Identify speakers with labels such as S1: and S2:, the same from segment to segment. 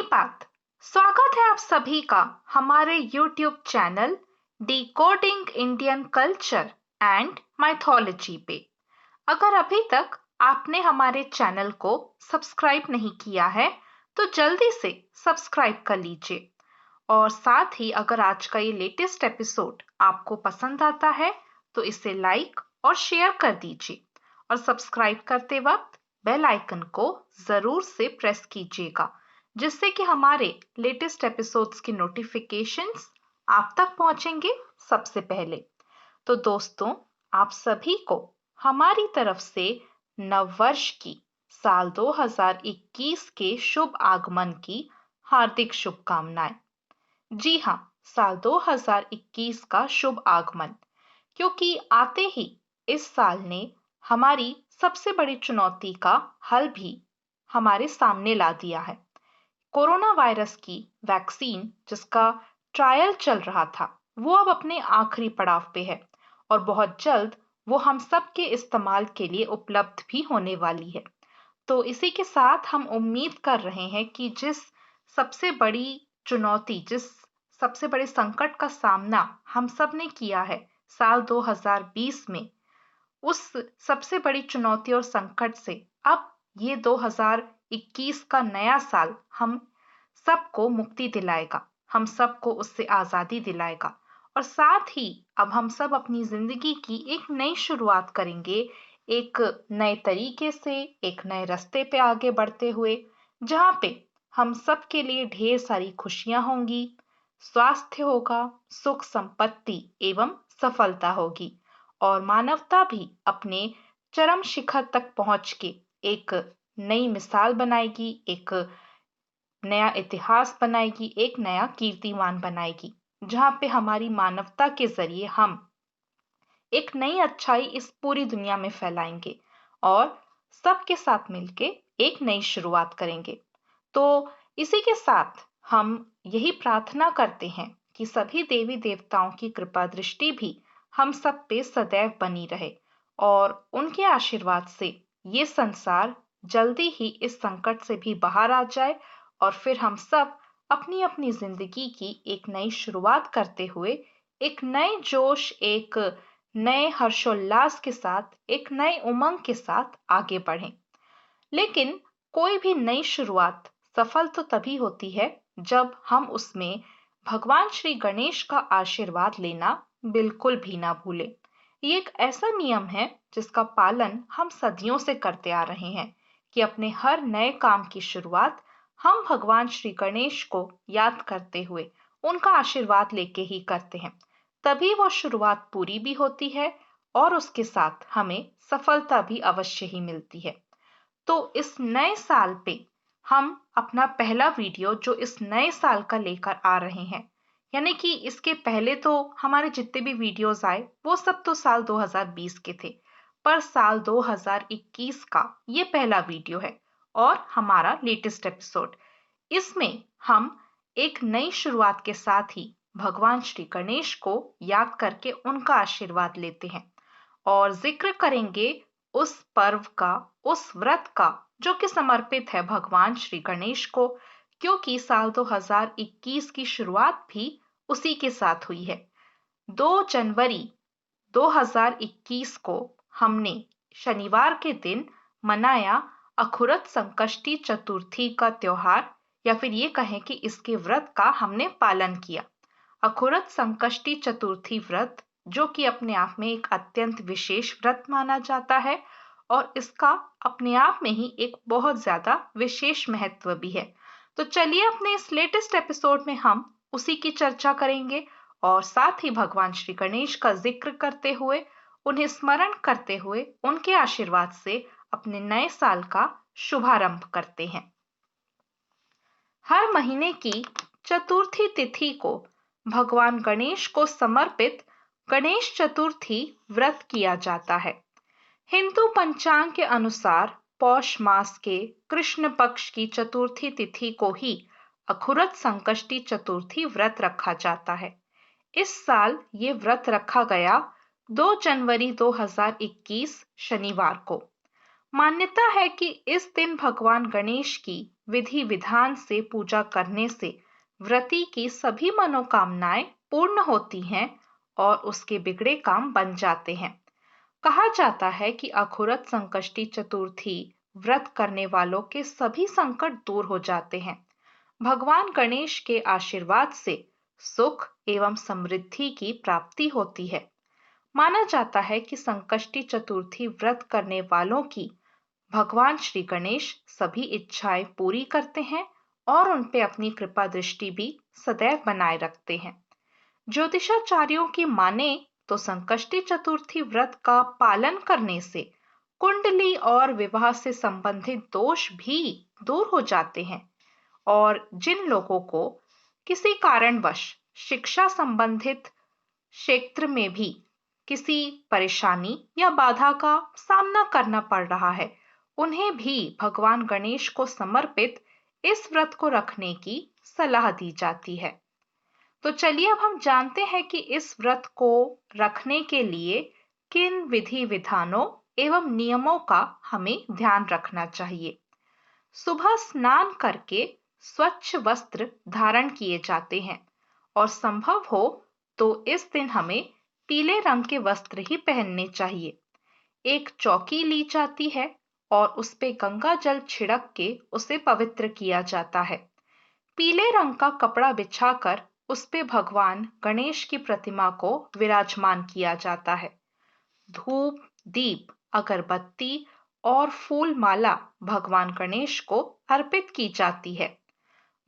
S1: बात। स्वागत है आप सभी का हमारे YouTube channel decoding Indian culture and mythology पे। अगर अभी तक आपने हमारे चैनल को सब्सक्राइब नहीं किया है तो जल्दी से सब्सक्राइब कर लीजिए। और साथ ही अगर आज का ये लेटेस्ट एपिसोड आपको पसंद आता है तो इसे लाइक और शेयर कर दीजिए। और सब्सक्राइब करते वक्त बेल आइकन को जरूर से प्रेस कीजिएगा, जिससे कि हमारे लेटेस्ट एपिसोड्स की नोटिफिकेशंस आप तक पहुंचेंगे सबसे पहले। तो दोस्तों, आप सभी को हमारी तरफ से नववर्ष की साल 2021 के शुभ आगमन की हार्दिक शुभकामनाएं। जी हाँ, साल 2021 का शुभ आगमन, क्योंकि आते ही इस साल ने हमारी सबसे बड़ी चुनौती का हल भी हमारे सामने ला दिया है। कोरोना वायरस की वैक्सीन जिसका ट्रायल चल रहा था, वो अब अपने आखिरी पड़ाव पे है और बहुत जल्द वो हम सब के इस्तेमाल के लिए उपलब्ध भी होने वाली है। तो इसी के साथ हम उम्मीद कर रहे हैं कि सबसे बड़ी जिस सबसे बड़े संकट का सामना हम सब ने किया है साल 2020 में, उस सबसे बड़ी चुनौती और संकट से अब ये 2021 का नया साल हम सबको मुक्ति दिलाएगा, हम सबको उससे आजादी दिलाएगा। और साथ ही अब हम सब अपनी जिंदगी की एक नई शुरुआत करेंगे, एक नए तरीके से, एक नए रास्ते पे आगे बढ़ते हुए, जहाँ पे हम सब के लिए ढेर सारी खुशियां होंगी, स्वास्थ्य होगा, सुख संपत्ति एवं सफलता होगी और मानवता भी अपने चरम शिखर तक पहुंच के एक नई मिसाल बनाएगी, एक नया इतिहास बनाएगी, एक नया कीर्तिमान बनाएगी, जहाँ पे हमारी मानवता के जरिए हम एक नई अच्छाई इस पूरी दुनिया में फैलाएंगे और सबके साथ मिलके एक नई शुरुआत करेंगे। तो इसी के साथ हम यही प्रार्थना करते हैं कि सभी देवी देवताओं की कृपा दृष्टि भी हम सब पे सदैव बनी रहे और उनके आशीर्वाद से ये संसार जल्दी ही इस संकट से भी बाहर आ जाए और फिर हम सब अपनी अपनी जिंदगी की एक नई शुरुआत करते हुए एक नए जोश, एक नए हर्षोल्लास के साथ, एक नए उमंग के साथ आगे बढ़ें। लेकिन कोई भी नई शुरुआत सफल तो तभी होती है जब हम उसमें भगवान श्री गणेश का आशीर्वाद लेना बिल्कुल भी ना भूलें। ये एक ऐसा नियम है जिसका पालन हम सदियों से करते आ रहे हैं कि अपने हर नए काम की शुरुआत हम भगवान श्री गणेश को याद करते हुए उनका आशीर्वाद लेके ही करते हैं। तभी वो शुरुआत पूरी भी होती है और उसके साथ हमें सफलता भी अवश्य ही मिलती है। तो इस नए साल पे हम अपना पहला वीडियो जो इस नए साल का लेकर आ रहे हैं, यानी कि इसके पहले तो हमारे जितने भी वीडियोस आए वो सब तो साल 2020 के थे, पर साल 2021 का ये पहला वीडियो है और हमारा लेटेस्ट एपिसोड। इसमें हम एक नई शुरुआत के साथ ही भगवान श्री गणेश को याद करके उनका आशीर्वाद लेते हैं और जिक्र करेंगे उस पर्व का, उस व्रत का जो कि समर्पित है भगवान श्री गणेश को, क्योंकि साल 2021 की शुरुआत भी उसी के साथ हुई है। 2 जनवरी 2021 को हमने शनिवार के दिन मनाया अखुरत संकष्टी चतुर्थी का त्योहार, या फिर ये कहें कि इसके व्रत का हमने पालन किया। अखुरत संकष्टी चतुर्थी व्रत जो कि अपने आप में एक अत्यंत विशेष व्रत माना जाता है और इसका अपने आप में ही एक बहुत ज्यादा विशेष महत्व भी है। तो चलिए अपने इस लेटेस्ट एपिसोड में हम उसी की चर्चा करेंगे और साथ ही भगवान श्री गणेश का जिक्र करते हुए, उन्हें स्मरण करते हुए, उनके आशीर्वाद से अपने नए साल का शुभारंभ करते हैं। हर महीने की चतुर्थी तिथि को भगवान गणेश को समर्पित गणेश चतुर्थी व्रत किया जाता है। हिंदू पंचांग के अनुसार पौष मास के कृष्ण पक्ष की चतुर्थी तिथि को ही अखुरत संकष्टी चतुर्थी व्रत रखा जाता है। इस साल ये व्रत रखा गया 2 जनवरी 2021 शनिवार को। मान्यता है कि इस दिन भगवान गणेश की विधि विधान से पूजा करने से व्रती की सभी मनोकामनाएं पूर्ण होती हैं और उसके बिगड़े काम बन जाते हैं। कहा जाता है कि अखुरत संकष्टी चतुर्थी व्रत करने वालों के सभी संकट दूर हो जाते हैं। भगवान गणेश के आशीर्वाद से सुख एवं समृद्धि की प्राप्ति होती है। माना जाता है कि संकष्टी चतुर्थी व्रत करने वालों की भगवान श्री गणेश सभी इच्छाएं पूरी करते हैं और उन पे अपनी कृपा दृष्टि भी सदैव बनाए रखते हैं। ज्योतिषाचार्यों की माने तो संकष्टी चतुर्थी व्रत का पालन करने से कुंडली और विवाह से संबंधित दोष भी दूर हो जाते हैं और जिन लोगों को किसी कारणवश शिक्षा संबंधित क्षेत्र में भी किसी परेशानी या बाधा का सामना करना पड़ रहा है, उन्हें भी भगवान गणेश को समर्पित इस व्रत को रखने की सलाह दी जाती है। तो चलिए अब हम जानते हैं कि इस व्रत को रखने के लिए किन विधि विधानों एवं नियमों का हमें ध्यान रखना चाहिए। सुबह स्नान करके स्वच्छ वस्त्र धारण किए जाते हैं और संभव हो तो इस दिन हमें पीले रंग के वस्त्र ही पहनने चाहिए। एक चौकी ली जाती है और उस पे गंगा जल छिड़क के उसे पवित्र किया जाता है। पीले रंग का कपड़ा बिछाकर उस पे भगवान गणेश की प्रतिमा को विराजमान किया जाता है। धूप, दीप, अगरबत्ती और फूल माला भगवान गणेश को अर्पित की जाती है।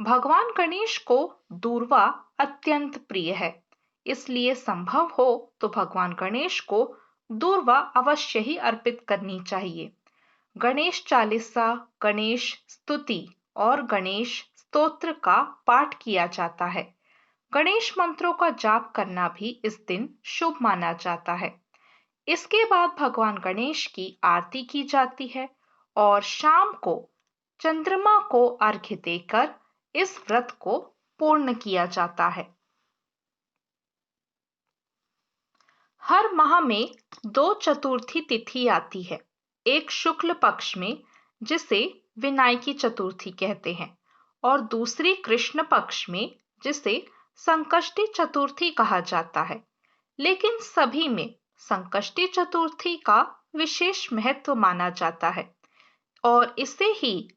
S1: भगवान गणेश को दूर्वा अत्यंत प्रिय है, इसलिए संभव हो तो भगवान गणेश को दूर्वा अवश्य ही अर्पित करनी चाहिए। गणेश चालीसा, गणेश स्तुति और गणेश स्तोत्र का पाठ किया जाता है। गणेश मंत्रों का जाप करना भी इस दिन शुभ माना जाता है। इसके बाद भगवान गणेश की आरती की जाती है और शाम को चंद्रमा को अर्घ्य देकर इस व्रत को पूर्ण किया जाता है। हर माह में 2 चतुर्थी तिथि आती है। एक शुक्ल पक्ष में जिसे विनायकी चतुर्थी कहते हैं और दूसरी कृष्ण पक्ष में जिसे संकष्टी चतुर्थी कहा जाता है। लेकिन सभी में संकष्टी चतुर्थी का विशेष महत्व माना जाता है और इसे ही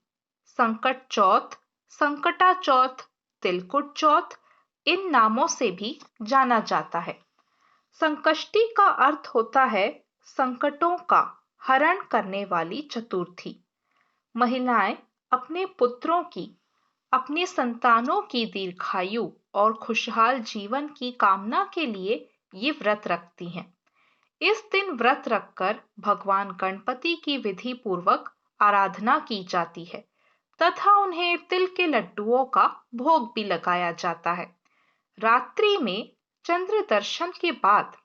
S1: संकट चौथ, संकटा चौथ, तिलकुट चौथ इन नामों से भी जाना जाता है। संकष्टी का अर्थ होता है संकटों का हरण करने वाली चतुर्थी। महिलाएं अपने पुत्रों की, अपने संतानों की दीर्घायु और खुशहाल जीवन की कामना के लिए ये व्रत रखती हैं। इस दिन व्रत रखकर भगवान गणपति की विधि पूर्वक आराधना की जाती है तथा उन्हें तिल के लड्डुओं का भोग भी लगाया जाता है। रात्रि में चंद्र दर्शन के बाद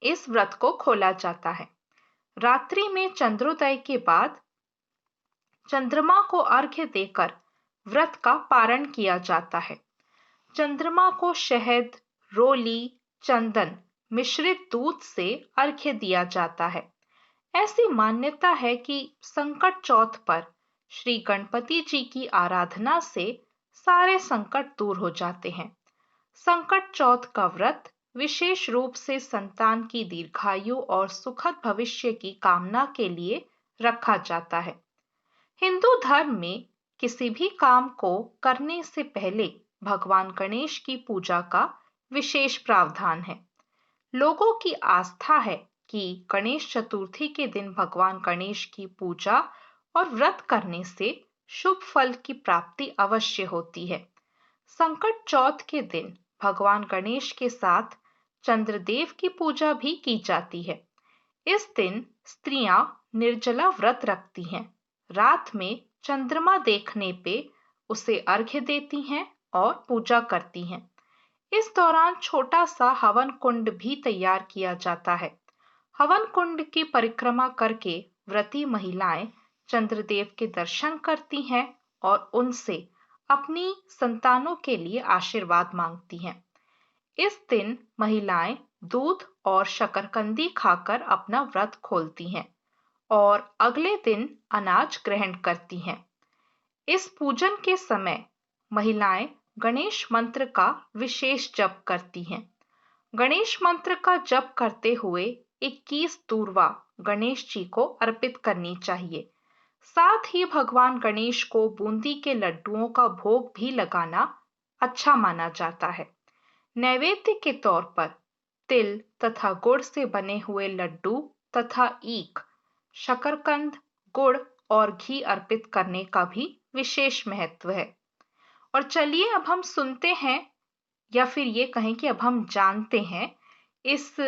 S1: इस व्रत को खोला जाता है। रात्रि में चंद्रोदय के बाद चंद्रमा को अर्घ्य देकर व्रत का पारण किया जाता है। चंद्रमा को शहद, रोली, चंदन मिश्रित दूध से अर्घ्य दिया जाता है। ऐसी मान्यता है कि संकट चौथ पर श्री गणपति जी की आराधना से सारे संकट दूर हो जाते हैं। संकट चौथ का व्रत विशेष रूप से संतान की दीर्घायु और सुखद भविष्य की कामना के लिए रखा जाता है। हिंदू धर्म में किसी भी काम को करने से पहले भगवान गणेश की पूजा का विशेष प्रावधान है। लोगों की आस्था है कि गणेश चतुर्थी के दिन भगवान गणेश की पूजा और व्रत करने से शुभ फल की प्राप्ति अवश्य होती है। संकट चौथ के दिन भगवान गणेश के साथ चंद्रदेव की पूजा भी की जाती है। इस दिन स्त्रियां निर्जला व्रत रखती हैं। रात में चंद्रमा देखने पे उसे अर्घ्य देती हैं और पूजा करती हैं। इस दौरान छोटा सा हवन कुंड भी तैयार किया जाता है। हवन कुंड की परिक्रमा करके व्रती महिलाएं चंद्रदेव के दर्शन करती हैं और उनसे अपनी संतानों के लिए आशीर्वाद मांगती हैं। इस दिन महिलाएं दूध और शकरकंदी खाकर अपना व्रत खोलती हैं और अगले दिन अनाज ग्रहण करती हैं। इस पूजन के समय महिलाएं गणेश मंत्र का विशेष जप करती हैं। गणेश मंत्र का जप करते हुए 21 दूर्वा गणेश जी को अर्पित करनी चाहिए। साथ ही भगवान गणेश को बूंदी के लड्डुओं का भोग भी लगाना अच्छा माना जाता है। नैवेद्य के तौर पर तिल तथा गुड़ से बने हुए लड्डू तथा ईख, शकरकंद, गुड़ और घी अर्पित करने का भी विशेष महत्व है। और चलिए अब हम सुनते हैं, या फिर ये कहें कि अब हम जानते हैं इस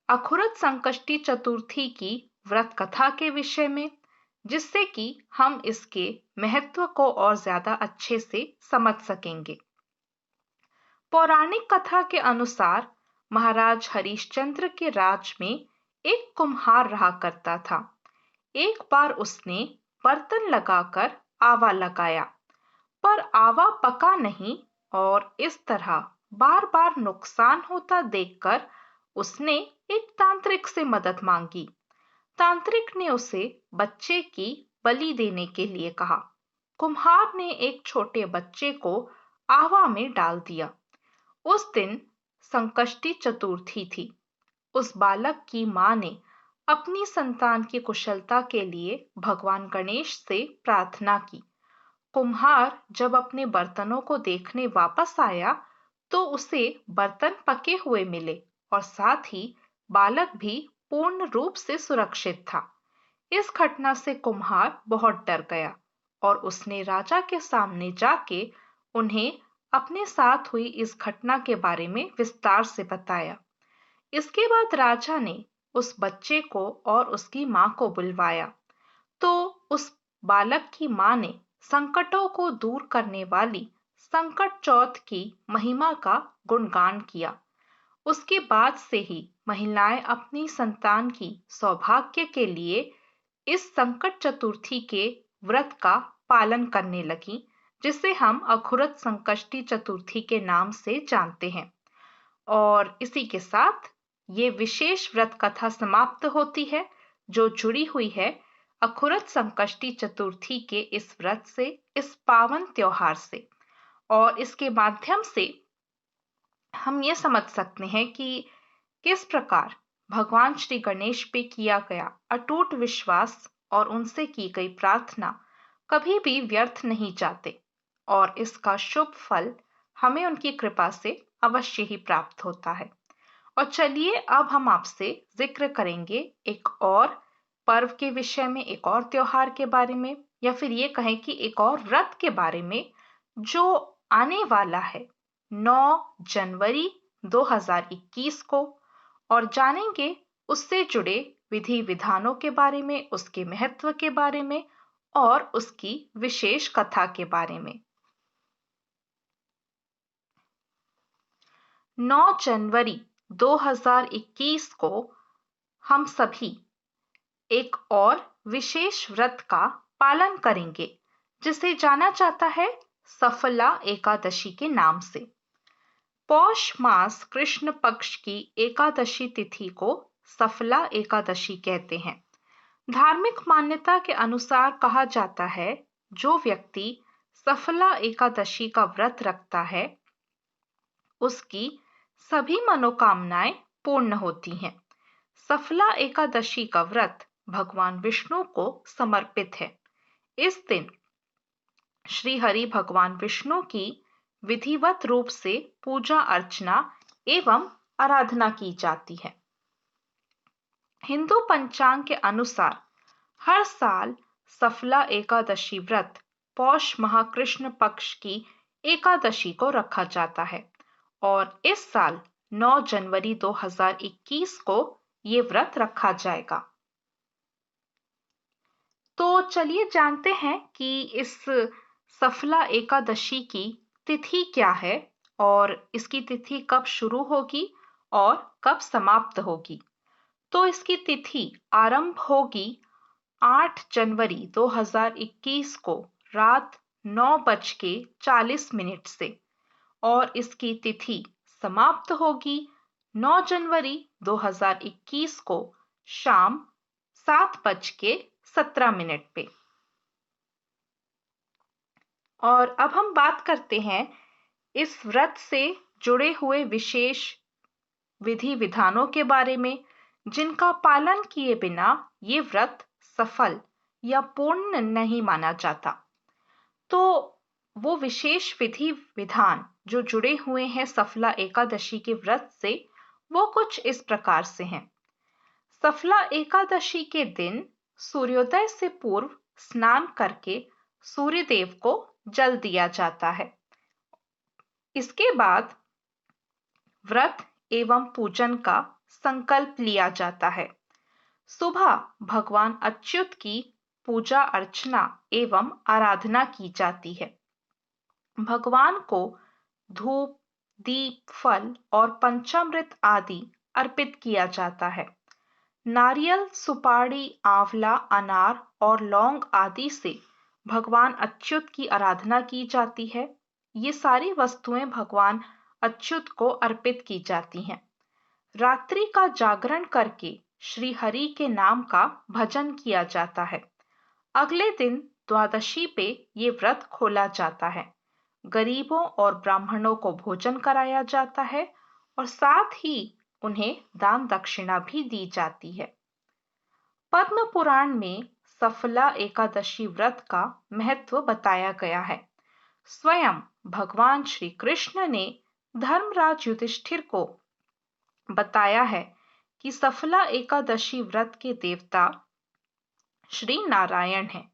S1: अखुरत संकष्टी चतुर्थी की व्रत कथा के विषय में, जिससे कि हम इसके महत्व को और ज्यादा अच्छे से समझ सकेंगे। पौराणिक कथा के अनुसार महाराज हरिश्चंद्र के राज में एक कुम्हार रहा करता था। एक बार उसने बर्तन लगाकर आवा लगाया, पर आवा पका नहीं और इस तरह बार बार नुकसान होता देखकर उसने एक तांत्रिक से मदद मांगी। तांत्रिक ने उसे बच्चे की बलि देने के लिए कहा। कुम्हार ने एक छोटे बच्चे को आवा में डाल दिया। उस दिन संकष्टी चतुर्थी थी। उस बालक की मां ने अपनी संतान की कुशलता के लिए भगवान गणेश से प्रार्थना की। कुम्हार जब अपने बर्तनों को देखने वापस आया तो उसे बर्तन पके हुए मिले और साथ ही बालक भी पूर्ण रूप से सुरक्षित था। इस घटना से कुम्हार बहुत डर गया और उसने राजा के सामने जाके उन्हें अपने साथ हुई इस घटना के बारे में विस्तार से बताया। इसके बाद राजा ने उस बच्चे को और उसकी मां को बुलवाया, तो उस बालक की मां ने संकटों को दूर करने वाली संकट चौथ की महिमा का गुणगान किया। उसके बाद से ही महिलाएं अपनी संतान की सौभाग्य के लिए इस संकट चतुर्थी के व्रत का पालन करने लगी, जिसे हम अखुरत संकष्टी चतुर्थी के नाम से जानते हैं। और इसी के साथ ये विशेष व्रत कथा समाप्त होती है, जो जुड़ी हुई है अखुरत संकष्टी चतुर्थी के इस व्रत से, इस पावन त्योहार से। और इसके माध्यम से हम ये समझ सकते हैं कि किस प्रकार भगवान श्री गणेश पे किया गया अटूट विश्वास और उनसे की गई प्रार्थना कभी भी व्यर्थ नहीं जाते, और इसका शुभ फल हमें उनकी कृपा से अवश्य ही प्राप्त होता है। और चलिए अब हम आपसे जिक्र करेंगे एक और पर्व के विषय में, एक और त्योहार के बारे में, या फिर ये कहें कि एक और व्रत के बारे में जो आने वाला है 9 जनवरी 2021 को, और जानेंगे उससे जुड़े विधि विधानों के बारे में, उसके महत्व के बारे में और उसकी विशेष कथा के बारे में। 9 जनवरी 2021 को हम सभी एक और विशेष व्रत का पालन करेंगे, जिसे जाना जाता है सफला एकादशी के नाम से। पौष मास कृष्ण पक्ष की एकादशी तिथि को सफला एकादशी कहते हैं। धार्मिक मान्यता के अनुसार कहा जाता है, जो व्यक्ति सफला एकादशी का व्रत रखता है उसकी सभी मनोकामनाएं पूर्ण होती हैं। सफला एकादशी का व्रत भगवान विष्णु को समर्पित है। इस दिन श्री हरि भगवान विष्णु की विधिवत रूप से पूजा अर्चना एवं आराधना की जाती है। हिंदू पंचांग के अनुसार हर साल सफला एकादशी व्रत पौष माह कृष्ण पक्ष की एकादशी को रखा जाता है, और इस साल 9 जनवरी 2021 को ये व्रत रखा जाएगा। तो चलिए जानते हैं कि इस सफला एकादशी की तिथि क्या है और इसकी तिथि कब शुरू होगी और कब समाप्त होगी। तो इसकी तिथि आरंभ होगी 8 जनवरी 2021 को रात 9:40 से, और इसकी तिथि समाप्त होगी 9 जनवरी 2021 को शाम 7:17 पे। और अब हम बात करते हैं इस व्रत से जुड़े हुए विशेष विधि विधानों के बारे में, जिनका पालन किए बिना ये व्रत सफल या पूर्ण नहीं माना जाता। तो वो विशेष विधि विधान जो जुड़े हुए हैं सफला एकादशी के व्रत से, वो कुछ इस प्रकार से हैं। सफला एकादशी के दिन सूर्योदय से पूर्व स्नान करके सूर्य देव को जल दिया जाता है। इसके बाद व्रत एवं पूजन का संकल्प लिया जाता है। सुबह भगवान अच्युत की पूजा अर्चना एवं आराधना की जाती है। भगवान को धूप, दीप, फल और पंचामृत आदि अर्पित किया जाता है। नारियल, सुपारी, आंवला, अनार और लौंग आदि से भगवान अच्युत की आराधना की जाती है। ये सारी वस्तुएं भगवान अच्युत को अर्पित की जाती हैं। रात्रि का जागरण करके श्री हरि के नाम का भजन किया जाता है। अगले दिन द्वादशी पे ये व्रत खोला जाता है। गरीबों और ब्राह्मणों को भोजन कराया जाता है और साथ ही उन्हें दान दक्षिणा भी दी जाती है। पद्म पुराण में सफला एकादशी व्रत का महत्व बताया गया है। स्वयं भगवान श्री कृष्ण ने धर्मराज युधिष्ठिर को बताया है कि सफला एकादशी व्रत के देवता श्री नारायण हैं।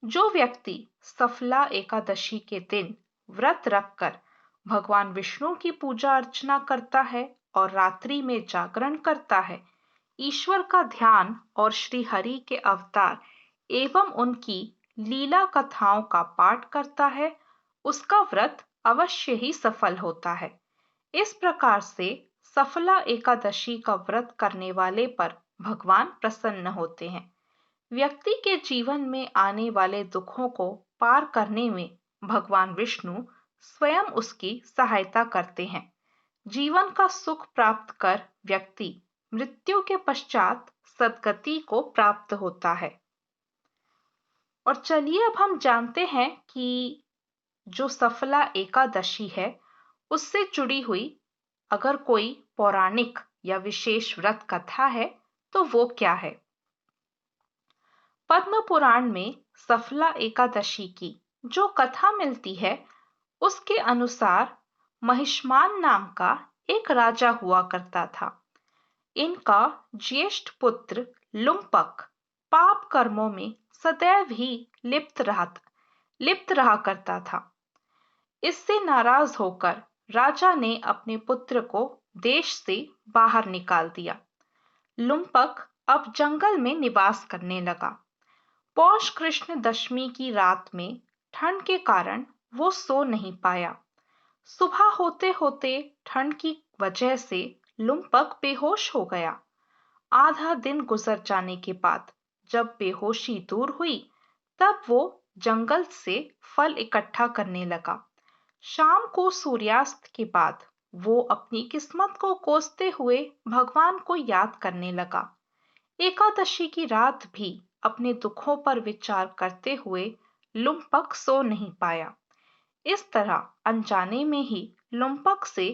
S1: जो व्यक्ति सफला एकादशी के दिन व्रत रखकर भगवान विष्णु की पूजा अर्चना करता है और रात्रि में जागरण करता है, ईश्वर का ध्यान और श्री हरि के अवतार एवं उनकी लीला कथाओं का पाठ करता है, उसका व्रत अवश्य ही सफल होता है। इस प्रकार से सफला एकादशी का व्रत करने वाले पर भगवान प्रसन्न होते हैं। व्यक्ति के जीवन में आने वाले दुखों को पार करने में भगवान विष्णु स्वयं उसकी सहायता करते हैं। जीवन का सुख प्राप्त कर व्यक्ति मृत्यु के पश्चात सद्गति को प्राप्त होता है। और चलिए अब हम जानते हैं कि जो सफला एकादशी है उससे जुड़ी हुई अगर कोई पौराणिक या विशेष व्रत कथा है तो वो क्या है। पद्म पुराण में सफला एकादशी की जो कथा मिलती है उसके अनुसार महिष्मान नाम का एक राजा हुआ करता था। इनका ज्येष्ठ पुत्र लुम्पक पाप कर्मों में सदैव ही लिप्त रहा करता था। इससे नाराज होकर राजा ने अपने पुत्र को देश से बाहर निकाल दिया। लुम्पक अब जंगल में निवास करने लगा। पौष कृष्ण दशमी की रात में ठंड के कारण वो सो नहीं पाया। सुबह होते होते ठंड की वजह से लुम्पक बेहोश हो गया। आधा दिन गुजर जाने के बाद जब बेहोशी दूर हुई तब वो जंगल से फल इकट्ठा करने लगा। शाम को सूर्यास्त के बाद वो अपनी किस्मत को कोसते हुए भगवान को याद करने लगा। एकादशी की रात भी अपने दुखों पर विचार करते हुए लुम्पक सो नहीं पाया। इस तरह अनजाने में ही लुम्पक से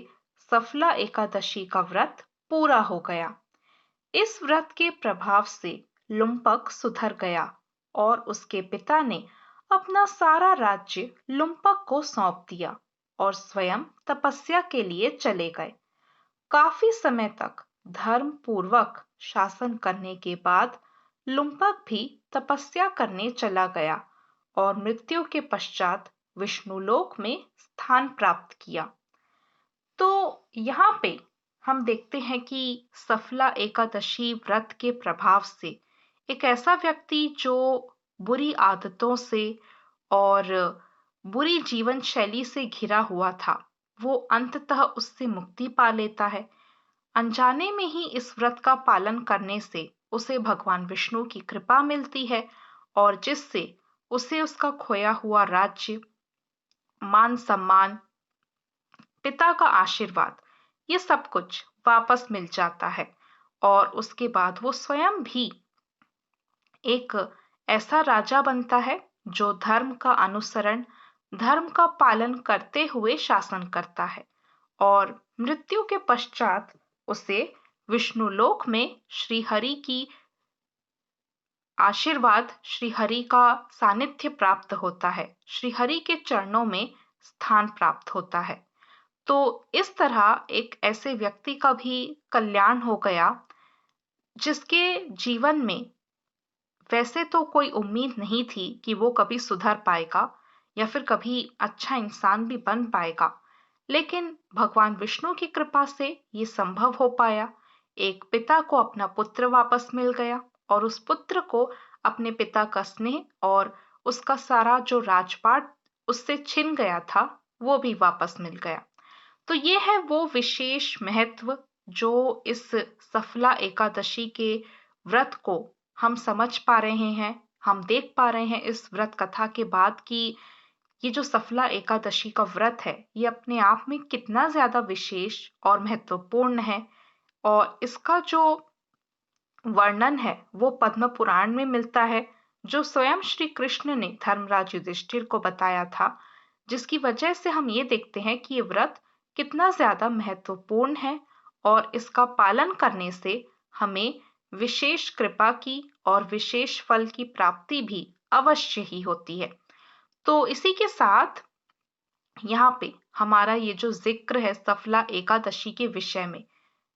S1: सफला एकादशी का व्रत पूरा हो गया। इस व्रत के प्रभाव से लुम्पक सुधर गया और उसके पिता ने अपना सारा राज्य लुम्पक को सौंप दिया और स्वयं तपस्या के लिए चले गए। काफी समय तक धर्म पूर्वक शासन करने के बाद लुम्पक भी तपस्या करने चला गया और मृत्यु के पश्चात विष्णुलोक में स्थान प्राप्त किया। तो यहाँ पे हम देखते हैं कि सफला एकादशी व्रत के प्रभाव से एक ऐसा व्यक्ति जो बुरी आदतों से और बुरी जीवन शैली से घिरा हुआ था, वो अंततः उससे मुक्ति पा लेता है। अनजाने में ही इस व्रत का पालन करने से उसे भगवान विष्णु की कृपा मिलती है और जिससे उसे उसका खोया हुआ राज्य, मान सम्मान, पिता का आशीर्वाद, ये सब कुछ वापस मिल जाता है और उसके बाद वो स्वयं भी एक ऐसा राजा बनता है जो धर्म का अनुसरण, धर्म का पालन करते हुए शासन करता है और मृत्यु के पश्चात उसे विष्णुलोक में श्री हरि की आशीर्वाद, श्री हरि का सानिध्य प्राप्त होता है, श्री हरि के चरणों में स्थान प्राप्त होता है। तो इस तरह एक ऐसे व्यक्ति का भी कल्याण हो गया जिसके जीवन में वैसे तो कोई उम्मीद नहीं थी कि वो कभी सुधर पाएगा या फिर कभी अच्छा इंसान भी बन पाएगा, लेकिन भगवान विष्णु की कृपा से ये संभव हो पाया। एक पिता को अपना पुत्र वापस मिल गया और उस पुत्र को अपने पिता का स्नेह और उसका सारा जो राजपाट उससे छिन गया था वो भी वापस मिल गया। तो ये है वो विशेष महत्व जो इस सफला एकादशी के व्रत को हम समझ पा रहे हैं, हम देख पा रहे हैं इस व्रत कथा के बाद कि ये जो सफला एकादशी का व्रत है ये अपने आप में कितना ज्यादा विशेष और महत्वपूर्ण है। और इसका जो वर्णन है वो पद्म पुराण में मिलता है, जो स्वयं श्री कृष्ण ने धर्मराज युधिष्ठिर को बताया था, जिसकी वजह से हम ये देखते हैं कि ये व्रत कितना ज्यादा महत्वपूर्ण है और इसका पालन करने से हमें विशेष कृपा की और विशेष फल की प्राप्ति भी अवश्य ही होती है। तो इसी के साथ यहाँ पे हमारा ये जो जिक्र है सफला एकादशी के विषय में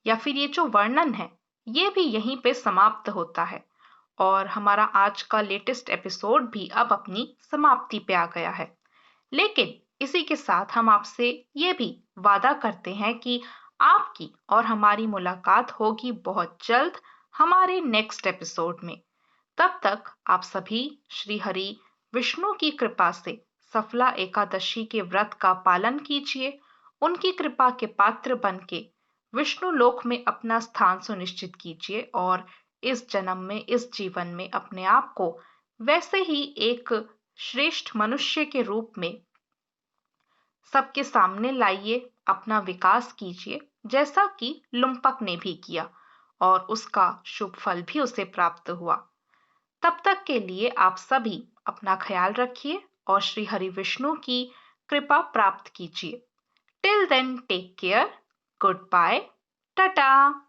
S1: या फिर ये जो वर्णन है ये भी यहीं पे समाप्त होता है और हमारा आज का लेटेस्ट एपिसोड भी अब अपनी समाप्ति पे आ गया है। लेकिन इसी के साथ हम आपसे ये भी वादा करते हैं कि आपकी और हमारी मुलाकात होगी बहुत जल्द हमारे नेक्स्ट एपिसोड में। तब तक आप सभी श्री हरि विष्णु की कृपा से सफला एकादशी के व्रत का पालन कीजिए, उनकी कृपा के पात्र बन के विष्णु लोक में अपना स्थान सुनिश्चित कीजिए और इस जन्म में, इस जीवन में अपने आप को वैसे ही एक श्रेष्ठ मनुष्य के रूप में सबके सामने लाइए, अपना विकास कीजिए जैसा कि लुम्पक ने भी किया और उसका शुभ फल भी उसे प्राप्त हुआ। तब तक के लिए आप सभी अपना ख्याल रखिए और श्री हरि विष्णु की कृपा प्राप्त कीजिए। Till then take care, goodbye, Tata.